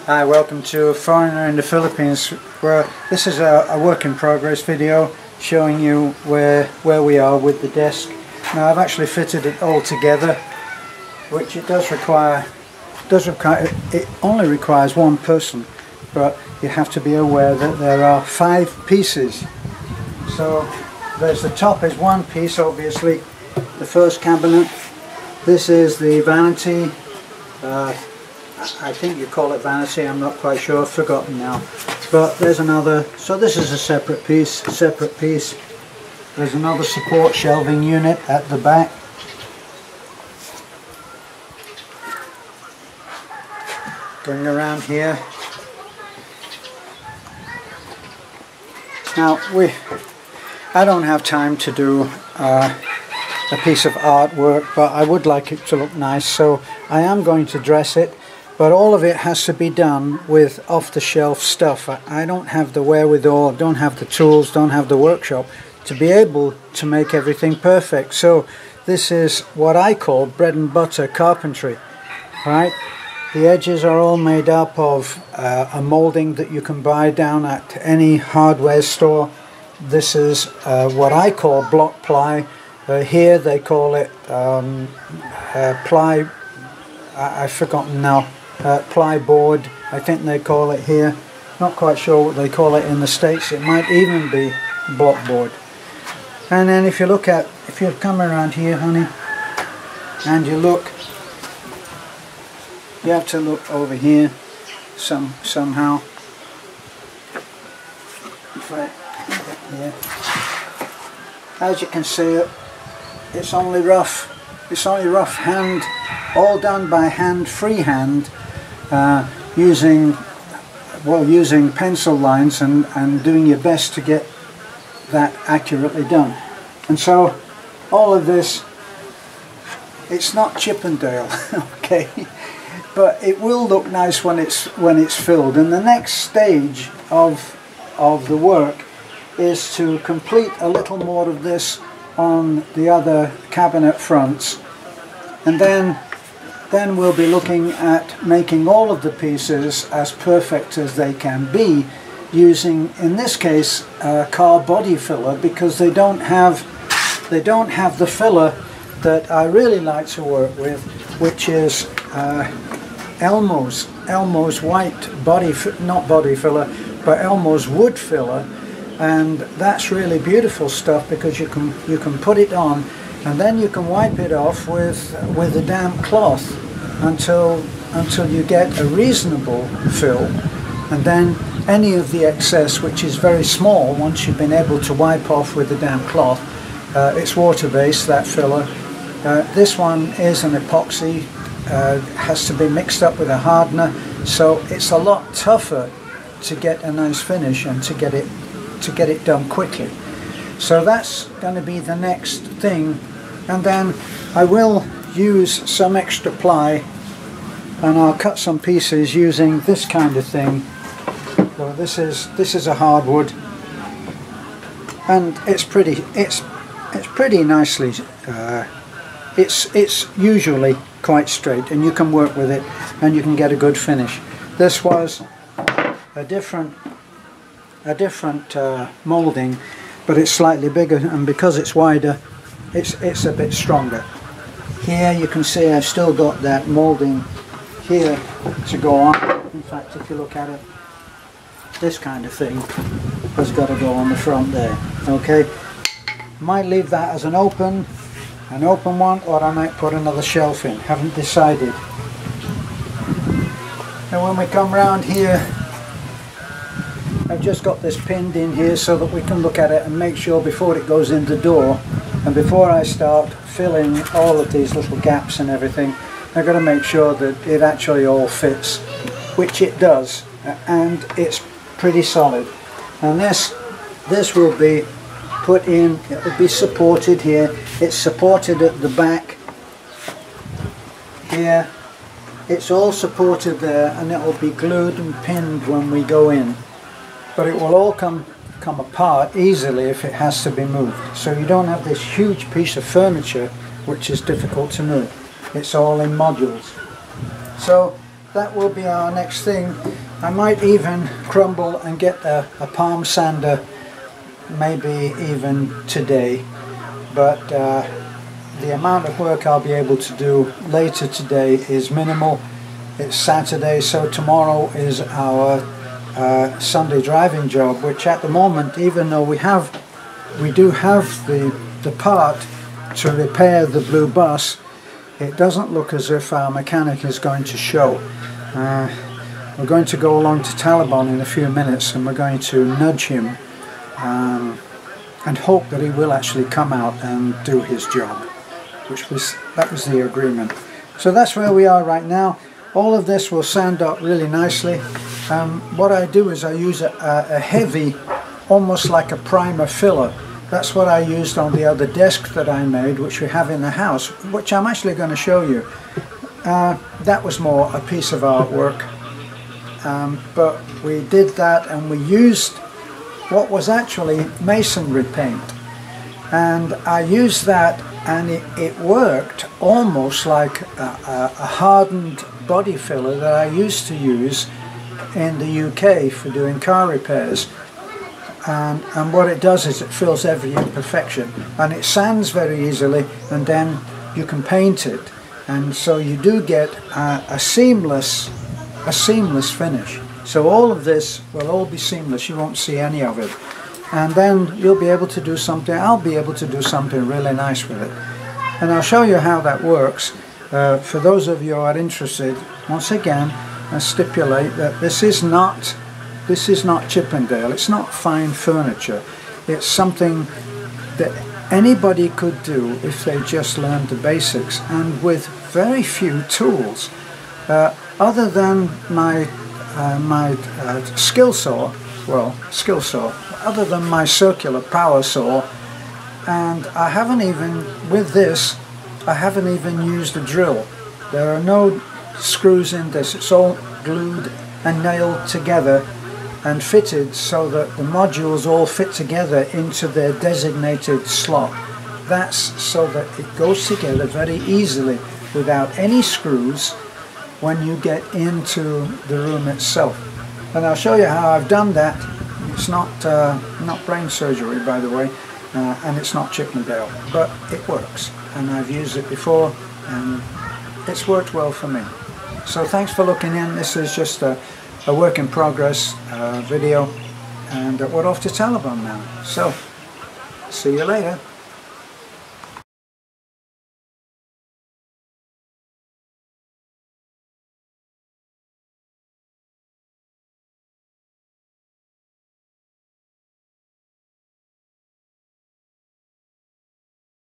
Hi, welcome to A Foreigner in the Philippines, where this is a work in progress video showing you where we are with the desk. Now I've actually fitted it all together, which it only requires one person, but you have to be aware that there are 5 pieces. So there's the top is one piece, obviously, the first cabinet. This is the vanity. I think you call it vanity, I'm not quite sure, I've forgotten now. But there's another, so this is a separate piece. There's another support shelving unit at the back. Going around here. Now I don't have time to do a piece of artwork, but I would like it to look nice, so I am going to dress it. But all of it has to be done with off-the-shelf stuff. I don't have the wherewithal, don't have the tools, don't have the workshop to be able to make everything perfect. So this is what I call bread and butter carpentry, right? The edges are all made up of a molding that you can buy down at any hardware store. This is what I call block ply. Here they call it ply, I've forgotten now. Plyboard, I think they call it here. Not quite sure what they call it in the States. It might even be blockboard. And then if you come around here, honey, and you look, you have to look over here somehow. Yeah. As you can see, it's only rough. It's only rough hand, all done by hand, freehand. Using pencil lines and doing your best to get that accurately done. And so all of this, it's not Chippendale, okay, but it will look nice when it's filled. And the next stage of the work is to complete a little more of this on the other cabinet fronts, and then we'll be looking at making all of the pieces as perfect as they can be, using, in this case, car body filler, because they don't have the filler that I really like to work with, which is Elmo's white not body filler, but Elmo's wood filler, and that's really beautiful stuff because you can put it on. And then you can wipe it off with a damp cloth until you get a reasonable fill, and then any of the excess, which is very small, once you've been able to wipe off with a damp cloth, it's water-based, that filler. This one is an epoxy, has to be mixed up with a hardener, so it's a lot tougher to get a nice finish and to get it done quickly. So that's going to be the next thing, and then I will use some extra ply, and I'll cut some pieces using this kind of thing. So this is a hardwood, and it's pretty nicely. It's usually quite straight, and you can work with it, and you can get a good finish. This was a different molding, but it's slightly bigger, and because it's wider, it's a bit stronger. Here you can see I've still got that molding here to go on. In fact, if you look at it, this kind of thing has got to go on the front there. Okay, might leave that as an open one, or I might put another shelf in. Haven't decided. And when we come round here, I've just got this pinned in here so that we can look at it and make sure before it goes in the door, and before I start filling all of these little gaps and everything, I've got to make sure that it actually all fits, which it does, and it's pretty solid. And this will be put in, it will be supported here, it's supported at the back here, it's all supported there, and it will be glued and pinned when we go in. But it will all come apart easily if it has to be moved. So you don't have this huge piece of furniture which is difficult to move. It's all in modules. So that will be our next thing. I might even crumble and get a palm sander, maybe even today, but the amount of work I'll be able to do later today is minimal. It's Saturday, so tomorrow is our Sunday driving job, which at the moment, even though we do have the part to repair the blue bus, it doesn't look as if our mechanic is going to show. We're going to go along to Taliban in a few minutes, and we're going to nudge him and hope that he will actually come out and do his job, that was the agreement. So that's where we are right now. All of this will sand up really nicely. What I do is I use a heavy, almost like a primer filler. That's what I used on the other desk that I made, which we have in the house, which I'm actually going to show you. That was more a piece of artwork, but we did that and we used what was actually masonry paint, and I used that, and it worked almost like a hardened body filler that I used to use in the UK for doing car repairs. And what it does is it fills every imperfection, and it sands very easily, and then you can paint it, and so you do get a seamless finish. So all of this will all be seamless, you won't see any of it, and then you'll be able to do something, I'll be able to do something really nice with it, and I'll show you how that works. For those of you who are interested, once again I stipulate that this is not Chippendale, it's not fine furniture, it's something that anybody could do if they just learned the basics, and with very few tools. Other than my skill saw, other than my circular power saw, and I haven't even, with this, I haven't even used a drill. There are no screws in this, it's all glued and nailed together and fitted so that the modules all fit together into their designated slot. That's so that it goes together very easily without any screws when you get into the room itself. And I'll show you how I've done that. It's not brain surgery, by the way, and it's not Chippendale, but it works, and I've used it before and it's worked well for me. So thanks for looking in. This is just a work in progress video, and we're off to Taliban now. So see you later.